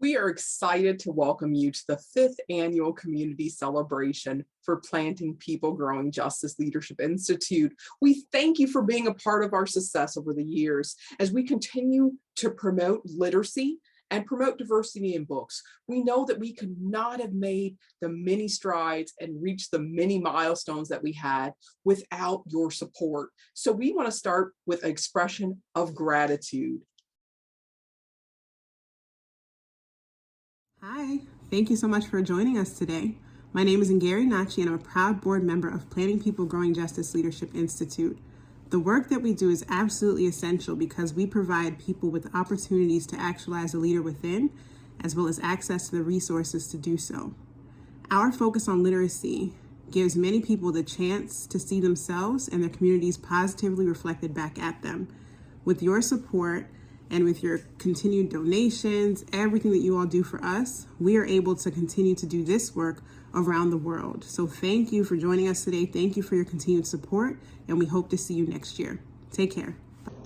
We are excited to welcome you to the 5th Annual Community Celebration for Planting People Growing Justice Leadership Institute. We thank you for being a part of our success over the years as we continue to promote literacy and promote diversity in books. We know that we could not have made the many strides and reached the many milestones that we had without your support. So we want to start with an expression of gratitude. Hi, thank you so much for joining us today. My name is Ngari Nachi, and I'm a proud board member of Planting People Growing Justice Leadership Institute. The work that we do is absolutely essential because we provide people with opportunities to actualize a leader within, as well as access to the resources to do so. Our focus on literacy gives many people the chance to see themselves and their communities positively reflected back at them. With your support, and with your continued donations, everything that you all do for us, we are able to continue to do this work around the world. So thank you for joining us today. Thank you for your continued support, and we hope to see you next year. Take care.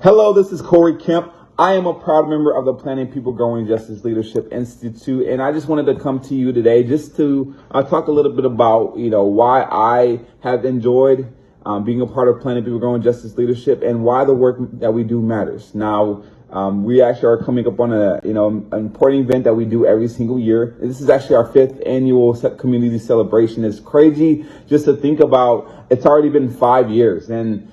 Hello, this is Corey Kemp. I am a proud member of the Planting People Growing Justice Leadership Institute, and I just wanted to come to you today just to talk a little bit about, why I have enjoyed being a part of Planting People Growing Justice Leadership and why the work that we do matters. Now, we actually are coming up on an important event that we do every single year. This is actually our 5th annual community celebration. It's crazy just to think about. It's already been 5 years, and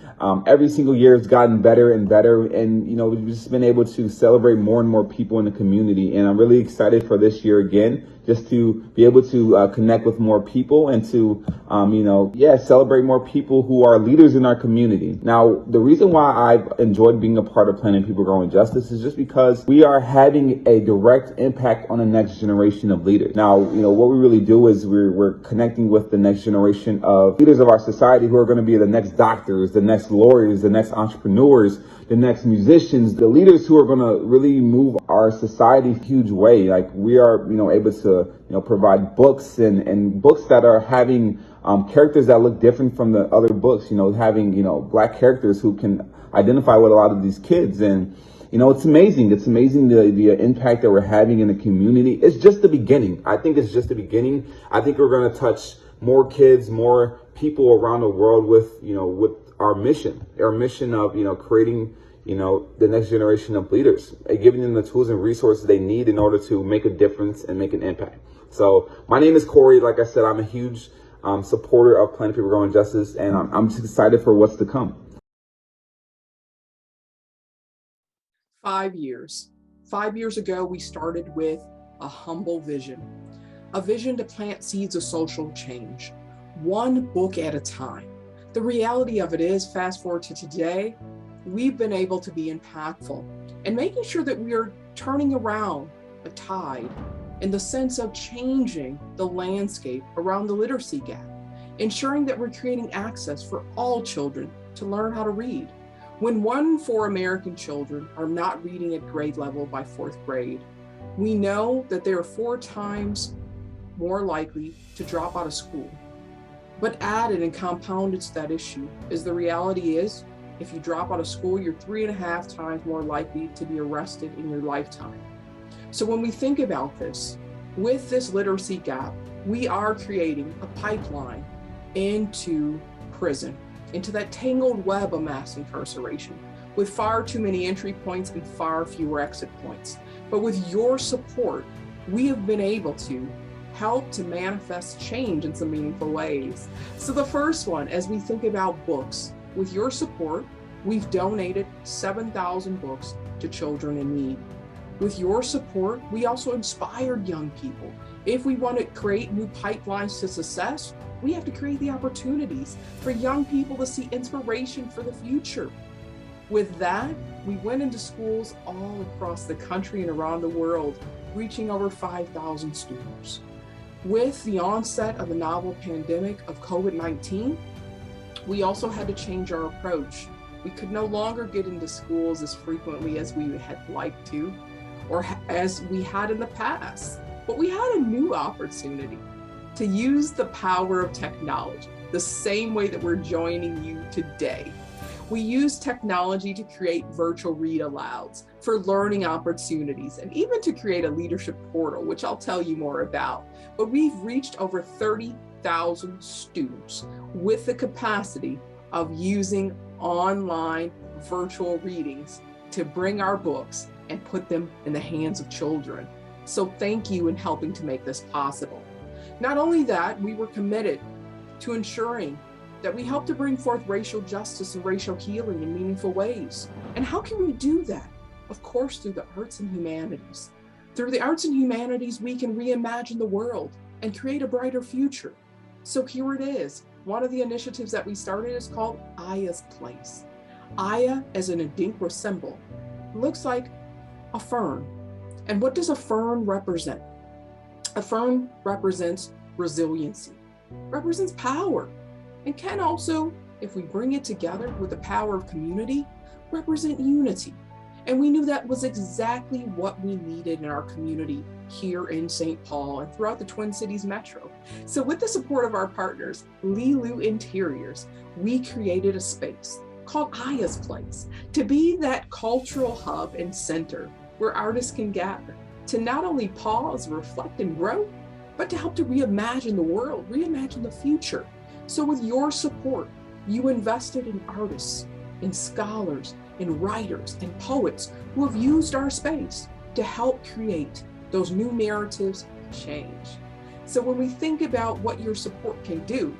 every single year it's gotten better and better. And, we've just been able to celebrate more and more people in the community. And I'm really excited for this year again, just to be able to connect with more people and to, celebrate more people who are leaders in our community. Now, the reason why I've enjoyed being a part of Planting People Growing Justice is just because we are having a direct impact on the next generation of leaders. Now, what we really do is we're connecting with the next generation of leaders of our society who are going to be the next doctors, the next lawyers, the next entrepreneurs, the next musicians, the leaders who are going to really move our society a huge way. Like we are, able to, provide books and books that are having characters that look different from the other books, having, Black characters who can identify with a lot of these kids. And, it's amazing. It's amazing the impact that we're having in the community. It's just the beginning. I think it's just the beginning. I think we're going to touch more kids, more people around the world with our mission of, creating, the next generation of leaders, and giving them the tools and resources they need in order to make a difference and make an impact. So my name is Corey. Like I said, I'm a huge supporter of Planting People Growing Justice, and I'm just excited for what's to come. 5 years. 5 years ago, we started with a humble vision, a vision to plant seeds of social change, one book at a time. The reality of it is, fast forward to today, we've been able to be impactful and making sure that we are turning around a tide in the sense of changing the landscape around the literacy gap, ensuring that we're creating access for all children to learn how to read. When 1 in 4 American children are not reading at grade level by 4th grade, we know that they are 4 times more likely to drop out of school. But added and compounded to that issue is the reality is, if you drop out of school, you're 3.5 times more likely to be arrested in your lifetime. So when we think about this, with this literacy gap, we are creating a pipeline into prison, into that tangled web of mass incarceration, with far too many entry points and far fewer exit points. But with your support, we have been able to help to manifest change in some meaningful ways. So the first one, as we think about books, with your support, we've donated 7,000 books to children in need. With your support, we also inspired young people. If we want to create new pipelines to success, we have to create the opportunities for young people to see inspiration for the future. With that, we went into schools all across the country and around the world, reaching over 5,000 students. With the onset of the novel pandemic of COVID-19, we also had to change our approach. We could no longer get into schools as frequently as we had liked to, or as we had in the past. But we had a new opportunity to use the power of technology, the same way that we're joining you today. We use technology to create virtual read alouds for learning opportunities and even to create a leadership portal, which I'll tell you more about. But we've reached over 30,000 students with the capacity of using online virtual readings to bring our books and put them in the hands of children. So thank you in helping to make this possible. Not only that, we were committed to ensuring that we help to bring forth racial justice and racial healing in meaningful ways. And how can we do that? Of course, through the arts and humanities. Through the arts and humanities, we can reimagine the world and create a brighter future. So here it is. One of the initiatives that we started is called Aya's Place. Aya, as an Adinkra symbol, looks like a fern. And what does a fern represent? A fern represents resiliency, represents power, and can also, if we bring it together with the power of community, represent unity. And we knew that was exactly what we needed in our community here in St. Paul and throughout the Twin Cities Metro. So with the support of our partners, Lilu Interiors, we created a space called Aya's Place to be that cultural hub and center where artists can gather to not only pause, reflect, and grow, but to help to reimagine the world, reimagine the future. So with your support, you invested in artists, in scholars, in writers, and poets who have used our space to help create those new narratives of change. So when we think about what your support can do,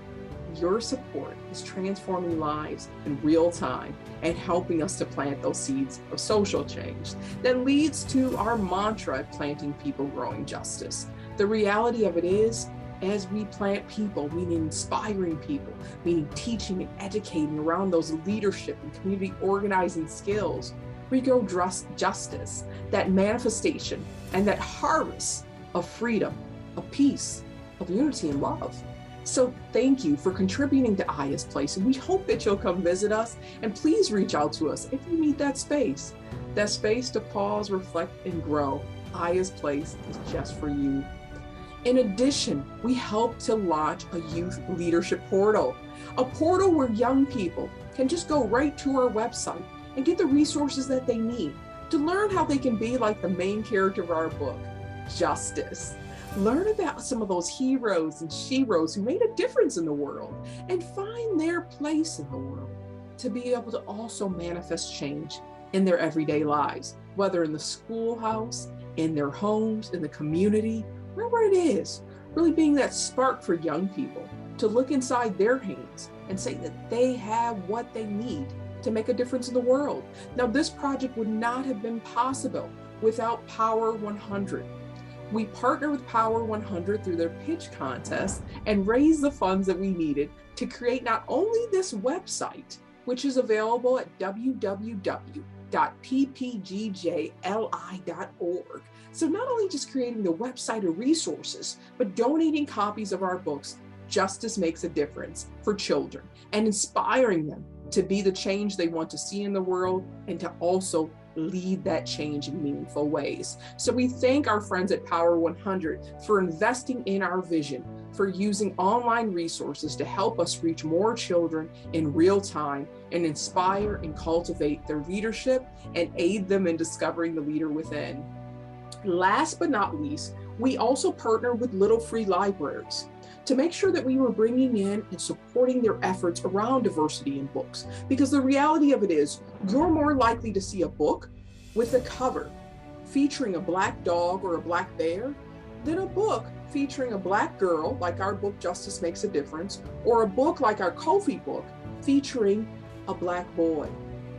your support is transforming lives in real time and helping us to plant those seeds of social change that leads to our mantra at Planting People, Growing Justice. The reality of it is, as we plant people, meaning inspiring people, meaning teaching and educating around those leadership and community organizing skills, we grow justice, that manifestation and that harvest of freedom, of peace, of unity and love. So thank you for contributing to Aya's Place, and we hope that you'll come visit us, and please reach out to us if you need that space to pause, reflect, and grow. Aya's Place is just for you. In addition, we help to launch a youth leadership portal, a portal where young people can just go right to our website and get the resources that they need to learn how they can be like the main character of our book, Justice. Learn about some of those heroes and sheroes who made a difference in the world and find their place in the world to be able to also manifest change in their everyday lives, whether in the schoolhouse, in their homes, in the community, wherever it is, really being that spark for young people to look inside their hands and say that they have what they need to make a difference in the world. Now, this project would not have been possible without Power 100. We partnered with Power 100 through their pitch contest and raised the funds that we needed to create not only this website, which is available at www.ppgjli.org. So not only just creating the website or resources, but donating copies of our books, Justice Makes a Difference, for children, and inspiring them to be the change they want to see in the world and to also lead that change in meaningful ways. So we thank our friends at Power 100 for investing in our vision, for using online resources to help us reach more children in real time and inspire and cultivate their leadership and aid them in discovering the leader within. Last but not least, we also partner with Little Free Libraries to make sure that we were bringing in and supporting their efforts around diversity in books. Because the reality of it is, you're more likely to see a book with a cover featuring a black dog or a black bear than a book featuring a black girl, like our book, Justice Makes a Difference, or a book like our Kofi book featuring a black boy.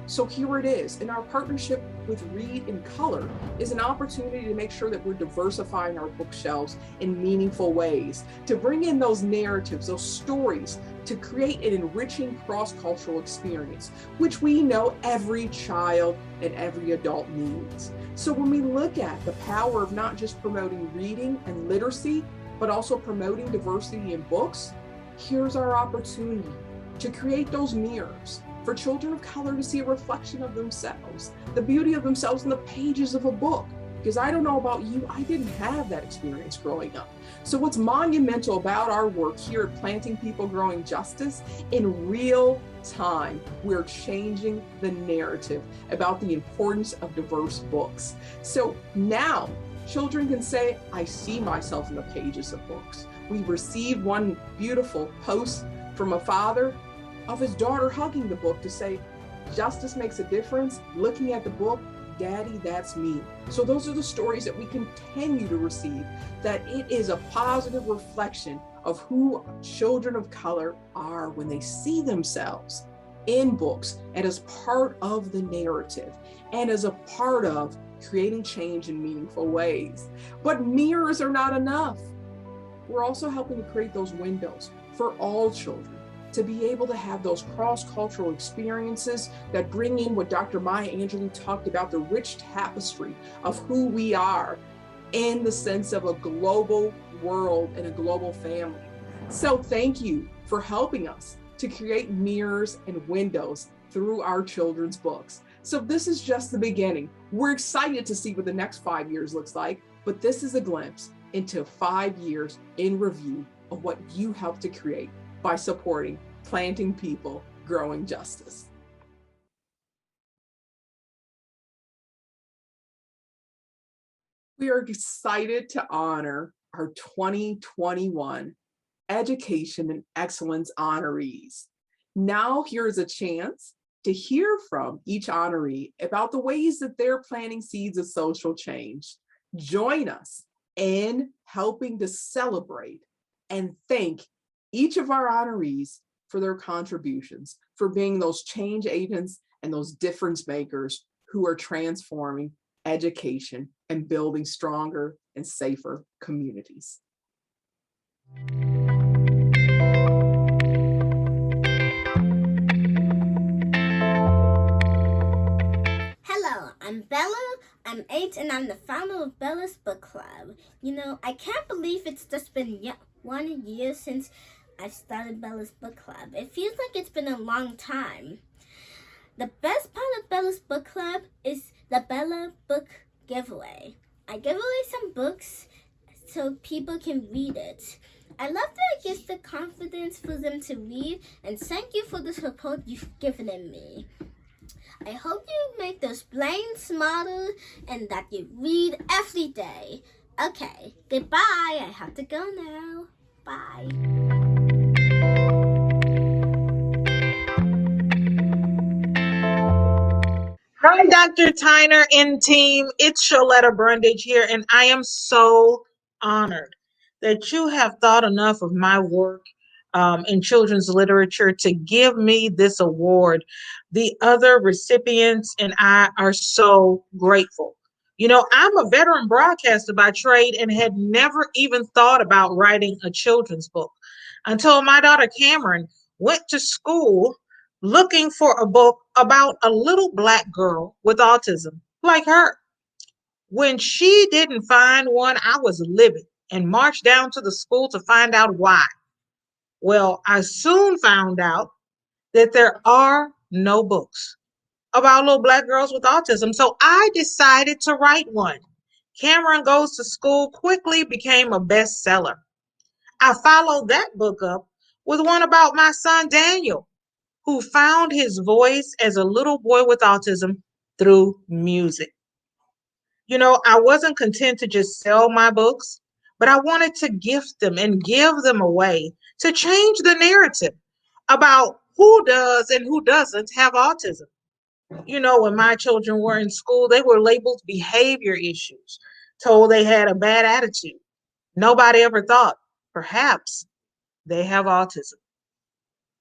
So here it is. And our partnership with Read in Color is an opportunity to make sure that we're diversifying our bookshelves in meaningful ways, to bring in those narratives, those stories, to create an enriching cross-cultural experience, which we know every child and every adult needs. So when we look at the power of not just promoting reading and literacy, but also promoting diversity in books, here's our opportunity to create those mirrors for children of color to see a reflection of themselves, the beauty of themselves in the pages of a book, Because I don't know about you, I didn't have that experience growing up. So what's monumental about our work here at Planting People Growing Justice, in real time, we're changing the narrative about the importance of diverse books. So now children can say, I see myself in the pages of books. We received one beautiful post from a father of his daughter hugging the book to say, justice makes a difference. Looking at the book, Daddy, that's me. So those are the stories that we continue to receive, that it is a positive reflection of who children of color are when they see themselves in books and as part of the narrative and as a part of creating change in meaningful ways. But mirrors are not enough. We're also helping to create those windows for all children to be able to have those cross-cultural experiences that bring in what Dr. Maya Angelou talked about, the rich tapestry of who we are in the sense of a global world and a global family. So thank you for helping us to create mirrors and windows through our children's books. So this is just the beginning. We're excited to see what the next 5 years looks like, but this is a glimpse into 5 years in review of what you helped to create by supporting Planting People Growing Justice. We are excited to honor our 2021 Education and Excellence honorees. Now here's a chance to hear from each honoree about the ways that they're planting seeds of social change. Join us in helping to celebrate and thank each of our honorees for their contributions, for being those change agents and those difference makers who are transforming education and building stronger and safer communities. Hello, I'm Bella. I'm 8 and I'm the founder of Bella's Book Club. You know, I can't believe it's just been 1 year since I started Bella's Book Club. It feels like it's been a long time. The best part of Bella's Book Club is the Bella Book Giveaway. I give away some books so people can read it. I love that it gives the confidence for them to read, and thank you for the support you've given me. I hope you make those brains smarter and that you read every day. Okay, goodbye. I have to go now. Bye. Hi, Dr. Tyner and team. It's Sholetta Brundage here, and I am so honored that you have thought enough of my work in children's literature to give me this award. The other recipients and I are so grateful. You know, I'm a veteran broadcaster by trade and had never even thought about writing a children's book until my daughter Cameron went to school looking for a book about a little Black girl with autism, like her. When she didn't find one, I was livid and marched down to the school to find out why. Well, I soon found out that there are no books about little Black girls with autism, so I decided to write one. Cameron Goes to School quickly became a bestseller. I followed that book up with one about my son Daniel, who found his voice as a little boy with autism through music. You know, I wasn't content to just sell my books, but I wanted to gift them and give them away to change the narrative about who does and who doesn't have autism. You know, when my children were in school, they were labeled behavior issues, told they had a bad attitude. Nobody ever thought perhaps they have autism.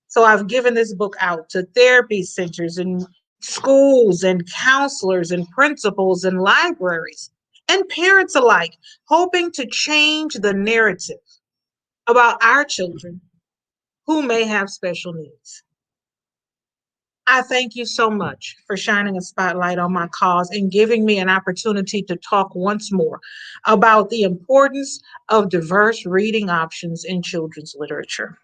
So I've given this book out to therapy centers and schools and counselors and principals and libraries and parents alike, hoping to change the narrative about our children who may have special needs. I thank you so much for shining a spotlight on my cause and giving me an opportunity to talk once more about the importance of diverse reading options in children's literature.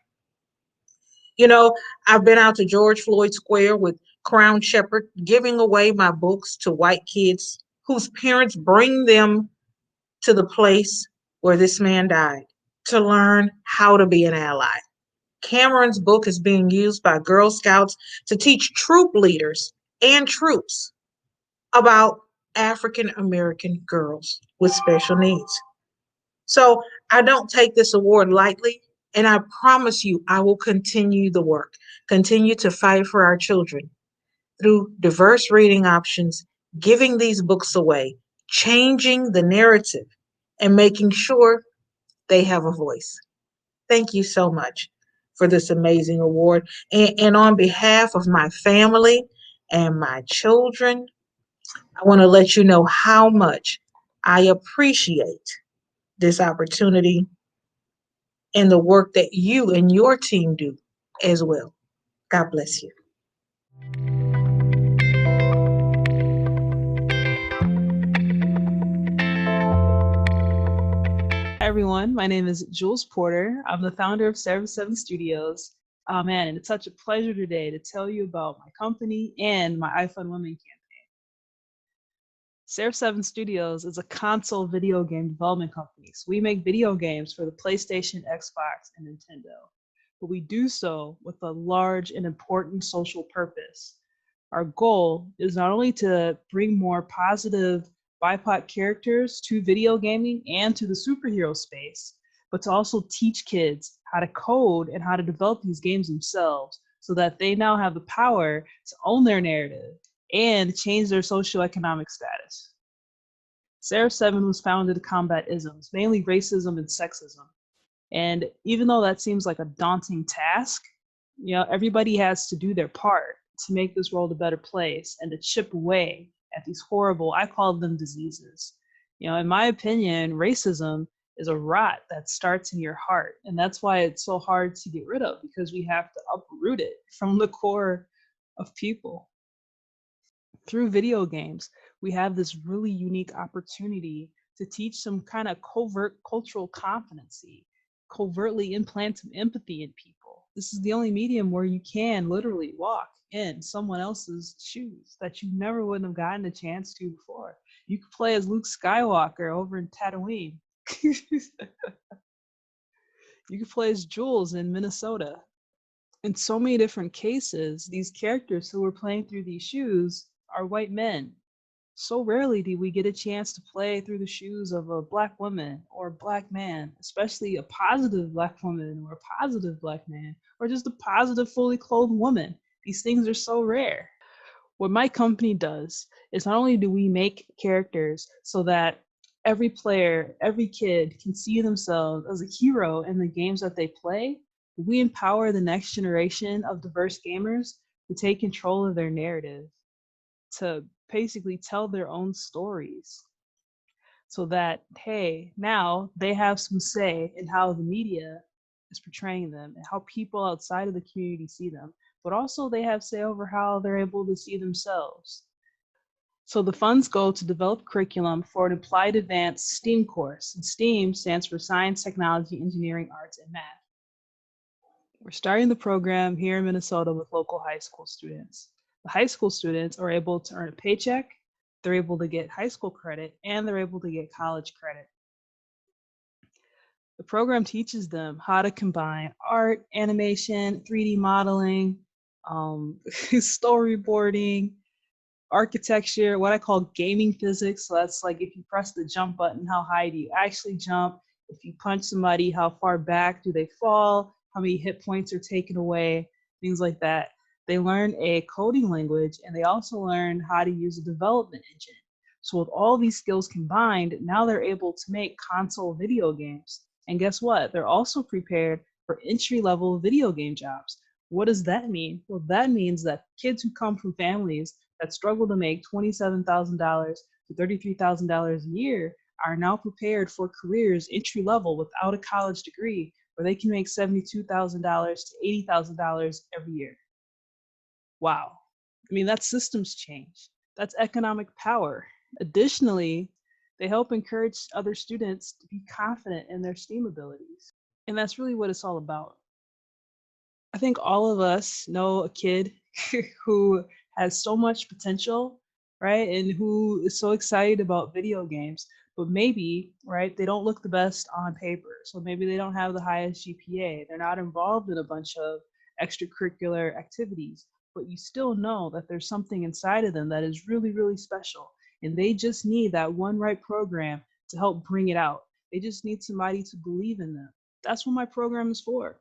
You know, I've been out to George Floyd Square with Crown Shepherd giving away my books to white kids whose parents bring them to the place where this man died to learn how to be an ally. Cameron's book is being used by Girl Scouts to teach troop leaders and troops about African American girls with special needs. So I don't take this award lightly, and I promise you I will continue the work, continue to fight for our children through diverse reading options, giving these books away, changing the narrative, and making sure they have a voice. Thank you so much for this amazing award. And on behalf of my family and my children, I want to let you know how much I appreciate this opportunity and the work that you and your team do as well. God bless you. Hi everyone, my name is Jules Porter. I'm the founder of Seraph 7 Studios. Man, and it's such a pleasure today to tell you about my company and my iFund Women campaign. Seraph 7 Studios is a console video game development company. So we make video games for the PlayStation, Xbox, and Nintendo. But we do so with a large and important social purpose. Our goal is not only to bring more positive BIPOC characters to video gaming and to the superhero space, but to also teach kids how to code and how to develop these games themselves so that they now have the power to own their narrative and change their socioeconomic status. Seraph 7 was founded to combat isms, mainly racism and sexism. And even though that seems like a daunting task, everybody has to do their part to make this world a better place and to chip away at these horrible, I call them diseases. In my opinion, racism is a rot that starts in your heart. And that's why it's so hard to get rid of, because we have to uproot it from the core of people. Through video games, we have this really unique opportunity to teach some kind of covert cultural competency, covertly implant some empathy in people. This is the only medium where you can literally walk in someone else's shoes that you never would have gotten a chance to before. You could play as Luke Skywalker over in Tatooine. You could play as Jules in Minnesota. In so many different cases, these characters who are playing through these shoes are white men. So rarely do we get a chance to play through the shoes of a Black woman or a Black man, especially a positive Black woman or a positive Black man, or just a positive, fully clothed woman. These things are so rare. What my company does is not only do we make characters so that every player, every kid can see themselves as a hero in the games that they play, we empower the next generation of diverse gamers to take control of their narrative, to basically tell their own stories so that, hey, now they have some say in how the media is portraying them and how people outside of the community see them, but also they have say over how they're able to see themselves. So the funds go to develop curriculum for an applied advanced STEAM course, and STEAM stands for Science, Technology, Engineering, Arts, and Math. We're starting the program here in Minnesota with local high school students. The high school students are able to earn a paycheck, they're able to get high school credit, and they're able to get college credit. The program teaches them how to combine art, animation, 3D modeling, storyboarding, architecture, what I call gaming physics. So that's like if you press the jump button, how high do you actually jump? If you punch somebody, how far back do they fall? How many hit points are taken away? Things like that. They learn a coding language, and they also learn how to use a development engine. So with all these skills combined, now they're able to make console video games. And guess what? They're also prepared for entry-level video game jobs. What does that mean? Well, that means that kids who come from families that struggle to make $27,000 to $33,000 a year are now prepared for careers entry-level without a college degree, where they can make $72,000 to $80,000 every year. Wow. I mean, that's systems change. That's economic power. Additionally, they help encourage other students to be confident in their STEAM abilities. And that's really what it's all about. I think all of us know a kid who has so much potential, right? And who is so excited about video games, but maybe, right, they don't look the best on paper. So maybe they don't have the highest GPA. They're not involved in a bunch of extracurricular activities, but you still know that there's something inside of them that is really, really special. And they just need that one right program to help bring it out. They just need somebody to believe in them. That's what my program is for.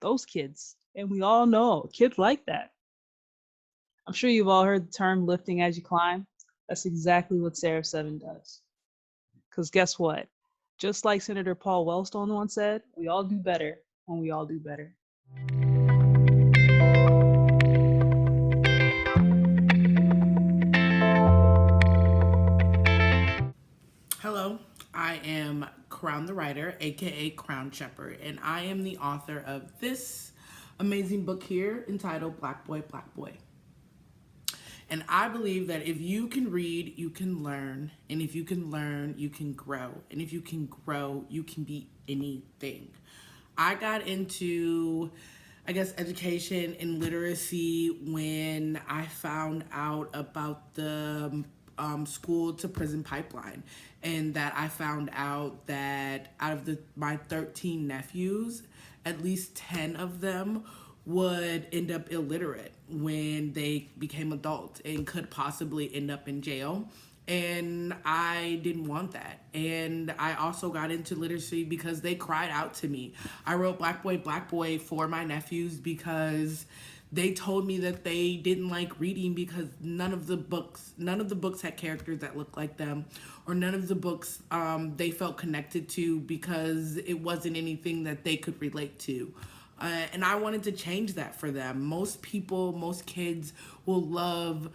Those kids. And we all know kids like that. I'm sure you've all heard the term lifting as you climb. That's exactly what Seraph 7 does. Because guess what? Just like Senator Paul Wellstone once said, we all do better when we all do better. Hello, I am Crown the Writer, aka Crown Shepherd, and I am the author of this amazing book here entitled Black Boy, Black Boy. And I believe that if you can read, you can learn. And if you can learn, you can grow. And if you can grow, you can be anything. I got into, education and literacy when I found out about the school to prison pipeline. And that I found out that out of my 13 nephews, at least 10 of them would end up illiterate when they became adults and could possibly end up in jail. And I didn't want that. And I also got into literacy because they cried out to me. I wrote Black Boy for my nephews because they told me that they didn't like reading because none of the books had characters that looked like them, or none of the books they felt connected to because it wasn't anything that they could relate to. And I wanted to change that for them. Most kids will love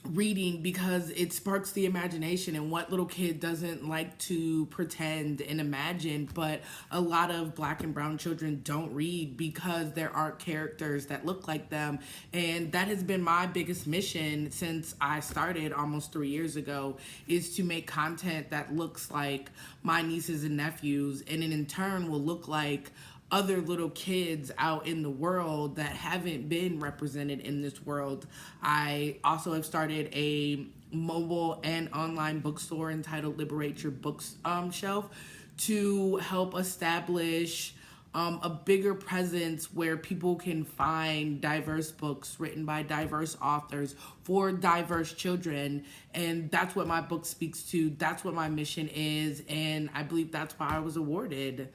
reading because it sparks the imagination, and what little kid doesn't like to pretend and imagine? But a lot of Black and brown children don't read because there aren't characters that look like them. And that has been my biggest mission since I started almost 3 years ago, is to make content that looks like my nieces and nephews, and in turn will look like other little kids out in the world that haven't been represented in this world. I also have started a mobile and online bookstore entitled Liberate Your Books Shelf to help establish a bigger presence where people can find diverse books written by diverse authors for diverse children. And that's what my book speaks to. That's what my mission is. And I believe that's why I was awarded.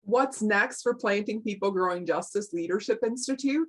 What's next for Planting People Growing Justice Leadership Institute?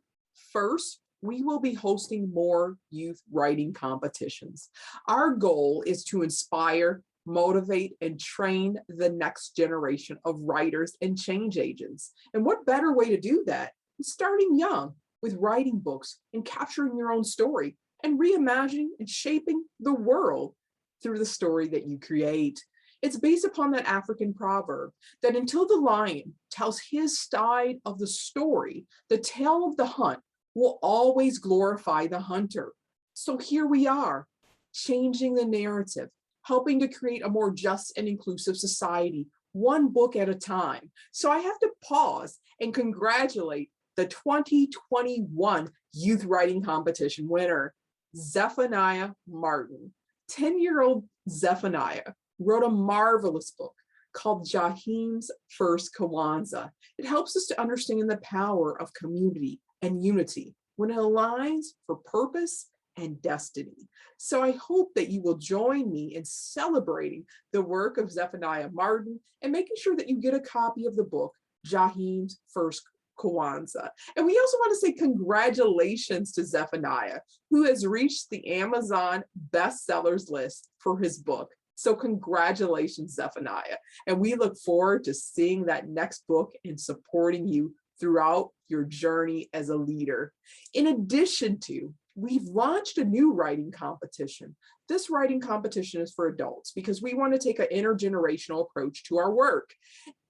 First, we will be hosting more youth writing competitions. Our goal is to inspire, motivate, and train the next generation of writers and change agents. And what better way to do that than starting young with writing books and capturing your own story and reimagining and shaping the world through the story that you create. It's based upon that African proverb that until the lion tells his side of the story, the tale of the hunt will always glorify the hunter. So here we are, changing the narrative, helping to create a more just and inclusive society, one book at a time. So I have to pause and congratulate the 2021 Youth Writing Competition winner, Zephaniah Martin. 10-year-old Zephaniah wrote a marvelous book called Jahim's First Kwanzaa. It helps us to understand the power of community and unity when it aligns for purpose and destiny. So I hope that you will join me in celebrating the work of Zephaniah Martin and making sure that you get a copy of the book, Jahim's First Kwanzaa. And we also want to say congratulations to Zephaniah, who has reached the Amazon bestsellers list for his book. So congratulations, Zephaniah. And we look forward to seeing that next book and supporting you throughout your journey as a leader. In addition to, we've launched a new writing competition. This writing competition is for adults because we want to take an intergenerational approach to our work.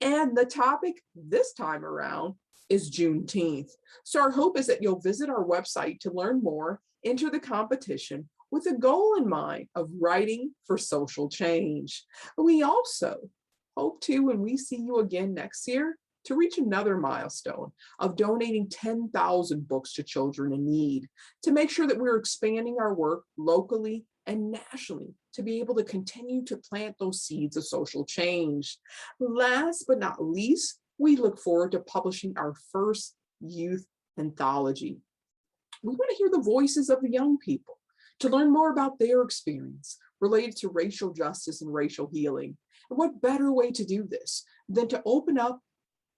And the topic this time around is Juneteenth. So our hope is that you'll visit our website to learn more, enter the competition, with a goal in mind of writing for social change. We also hope to, when we see you again next year, to reach another milestone of donating 10,000 books to children in need, to make sure that we're expanding our work locally and nationally to be able to continue to plant those seeds of social change. Last but not least, we look forward to publishing our first youth anthology. We want to hear the voices of the young people to learn more about their experience related to racial justice and racial healing. And what better way to do this than to open up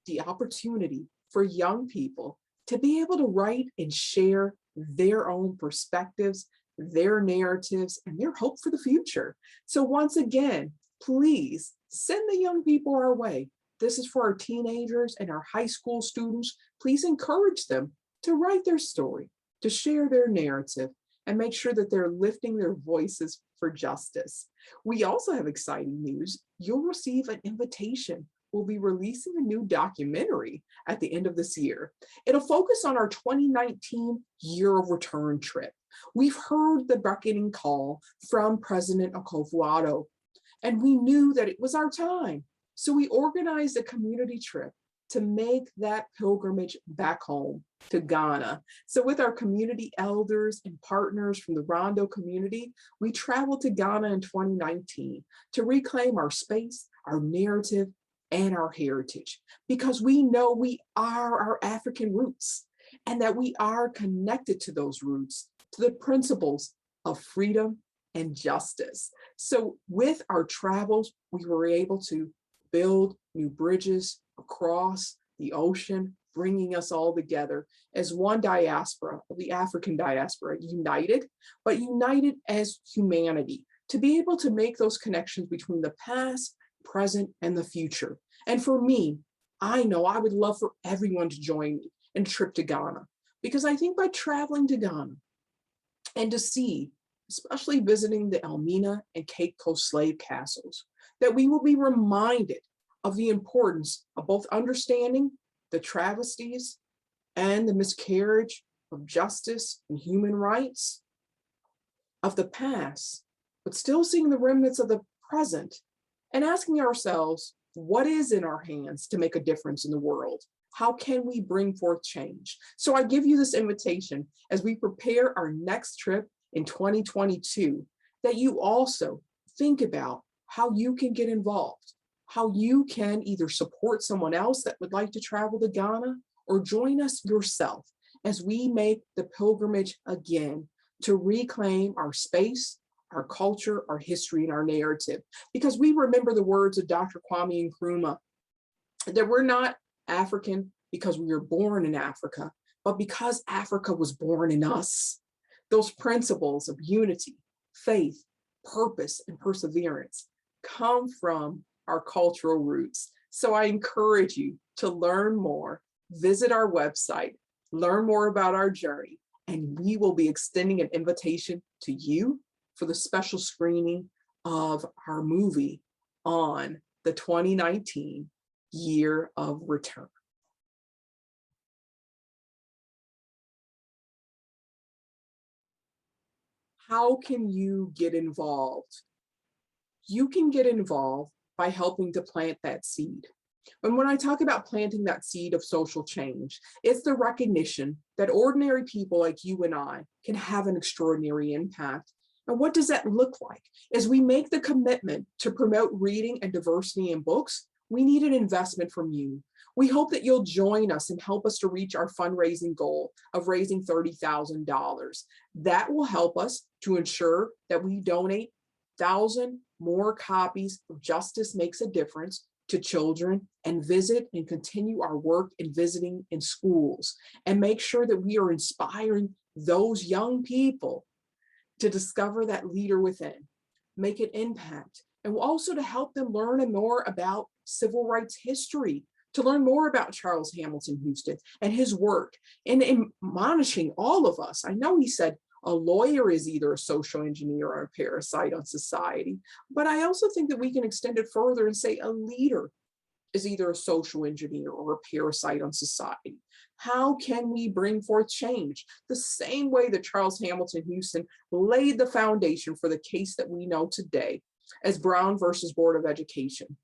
the opportunity for young people to be able to write and share their own perspectives, their narratives, and their hope for the future. So once again, please send the young people our way. This is for our teenagers and our high school students. Please encourage them to write their story, to share their narrative, and make sure that they're lifting their voices for justice. We also have exciting news. You'll receive an invitation. We'll be releasing a new documentary at the end of this year. It'll focus on our 2019 Year of Return trip. We've heard the beckoning call from President Akufo-Addo, and we knew that it was our time. So we organized a community trip to make that pilgrimage back home to Ghana. So with our community elders and partners from the Rondo community, we traveled to Ghana in 2019 to reclaim our space, our narrative, and our heritage, because we know we are our African roots and that we are connected to those roots, to the principles of freedom and justice. So with our travels, we were able to build new bridges across the ocean, bringing us all together as one diaspora, the African diaspora, united, but united as humanity, to be able to make those connections between the past, present, and the future. And for me, I know I would love for everyone to join me in a trip to Ghana, because I think by traveling to Ghana and to see, especially visiting the Elmina and Cape Coast slave castles, that we will be reminded of the importance of both understanding the travesties and the miscarriage of justice and human rights of the past, but still seeing the remnants of the present and asking ourselves, what is in our hands to make a difference in the world? How can we bring forth change? So I give you this invitation as we prepare our next trip in 2022, that you also think about how you can get involved, how you can either support someone else that would like to travel to Ghana or join us yourself as we make the pilgrimage again to reclaim our space, our culture, our history, and our narrative. Because we remember the words of Dr. Kwame Nkrumah, that we're not African because we were born in Africa, but because Africa was born in us. Those principles of unity, faith, purpose, and perseverance come from our cultural roots. So I encourage you to learn more, visit our website, learn more about our journey, and we will be extending an invitation to you for the special screening of our movie on the 2019 Year of Return. How can you get involved? You can get involved by helping to plant that seed. And when I talk about planting that seed of social change, it's the recognition that ordinary people like you and I can have an extraordinary impact. And what does that look like? As we make the commitment to promote reading and diversity in books, we need an investment from you. We hope that you'll join us and help us to reach our fundraising goal of raising $30,000. That will help us to ensure that we donate 1,000 more copies of Justice Makes a Difference to children, and visit and continue our work in visiting in schools, and make sure that we are inspiring those young people to discover that leader within, make an impact, and also to help them learn more about civil rights history, to learn more about Charles Hamilton Houston and his work, and admonishing all of us. I know he said a lawyer is either a social engineer or a parasite on society, but I also think that we can extend it further and say a leader is either a social engineer or a parasite on society. How can we bring forth change? The same way that Charles Hamilton Houston laid the foundation for the case that we know today as Brown versus Board of Education.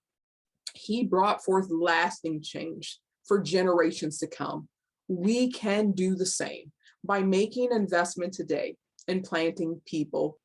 He brought forth lasting change for generations to come. We can do the same by making an investment today in planting people.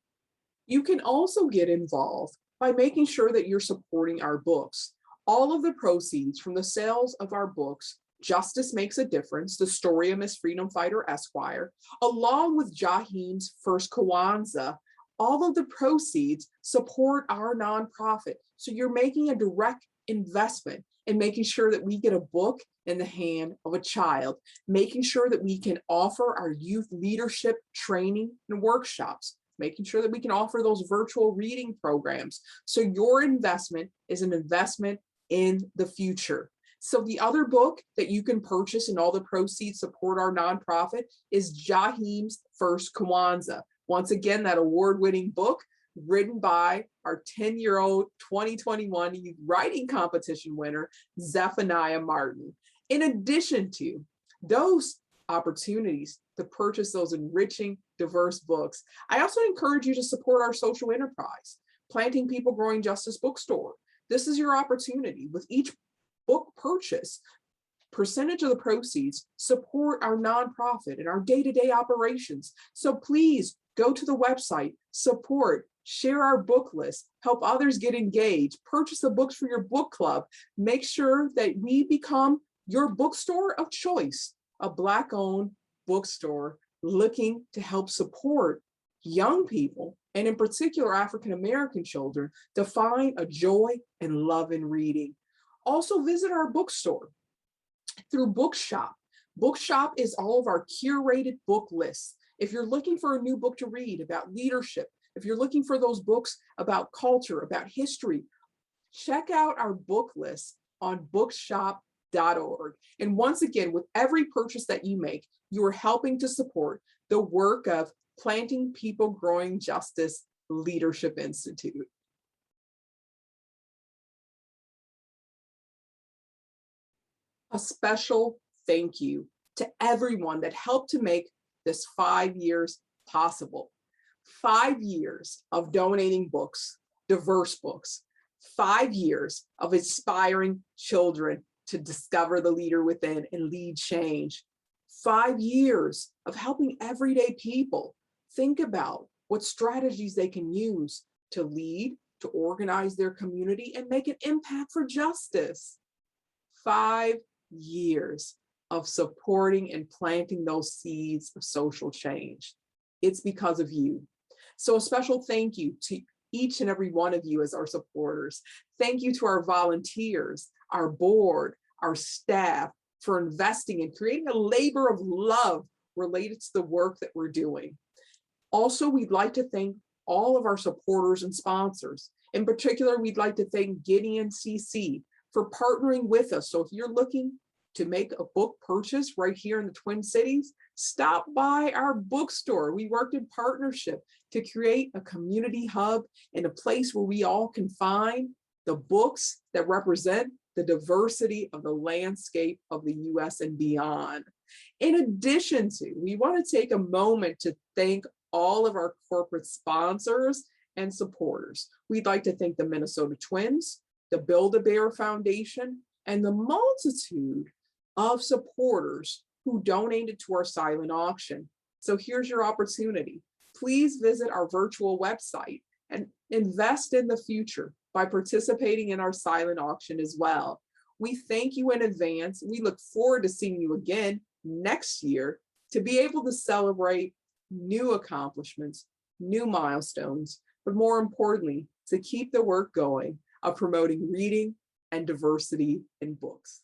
You can also get involved by making sure that you're supporting our books. All of the proceeds from the sales of our books, Justice Makes a Difference, the story of Miss Freedom Fighter Esquire, along with Jaheem's First Kwanzaa, all of the proceeds support our nonprofit. So you're making a direct investment in making sure that we get a book in the hand of a child, making sure that we can offer our youth leadership training and workshops, making sure that we can offer those virtual reading programs. So your investment is an investment in the future. So the other book that you can purchase and all the proceeds support our nonprofit is Jaheem's First Kwanzaa. Once again, that award-winning book written by our 10-year-old 2021 youth writing competition winner, Zephaniah Martin. In addition to those opportunities to purchase those enriching, diverse books, I also encourage you to support our social enterprise, Planting People Growing Justice Bookstore. This is your opportunity. With each book purchase, percentage of the proceeds support our nonprofit and our day-to-day operations. So please go to the website, support, share our book list, help others get engaged, purchase the books for your book club, make sure that we become your bookstore of choice, a Black-owned bookstore looking to help support young people, and in particular African-American children, to find a joy and love in reading. Also visit our bookstore through Bookshop. Bookshop is all of our curated book lists. If you're looking for a new book to read about leadership, if you're looking for those books about culture, about history, check out our book list on bookshop.org. And once again, with every purchase that you make, you are helping to support the work of Planting People Growing Justice Leadership Institute. A special thank you to everyone that helped to make this 5 years possible. 5 years of donating books, diverse books, 5 years of inspiring children to discover the leader within and lead change, 5 years of helping everyday people think about what strategies they can use to lead, to organize their community and make an impact for justice. 5 years of supporting and planting those seeds of social change. It's because of you. So a special thank you to each and every one of you as our supporters. Thank you to our volunteers, our board, our staff for investing in creating a labor of love related to the work that we're doing. Also, we'd like to thank all of our supporters and sponsors. In particular, we'd like to thank Gideon CC for partnering with us. So if you're looking to make a book purchase right here in the Twin Cities, stop by our bookstore. We worked in partnership to create a community hub and a place where we all can find the books that represent the diversity of the landscape of the US and beyond. In addition to, we want to take a moment to thank all of our corporate sponsors and supporters. We'd like to thank the Minnesota Twins, the Build-A-Bear Foundation, and the multitude of supporters who donated to our silent auction. So here's your opportunity. Please visit our virtual website and invest in the future by participating in our silent auction as well. We thank you in advance. We look forward to seeing you again next year to be able to celebrate new accomplishments, new milestones, but more importantly, to keep the work going of promoting reading and diversity in books.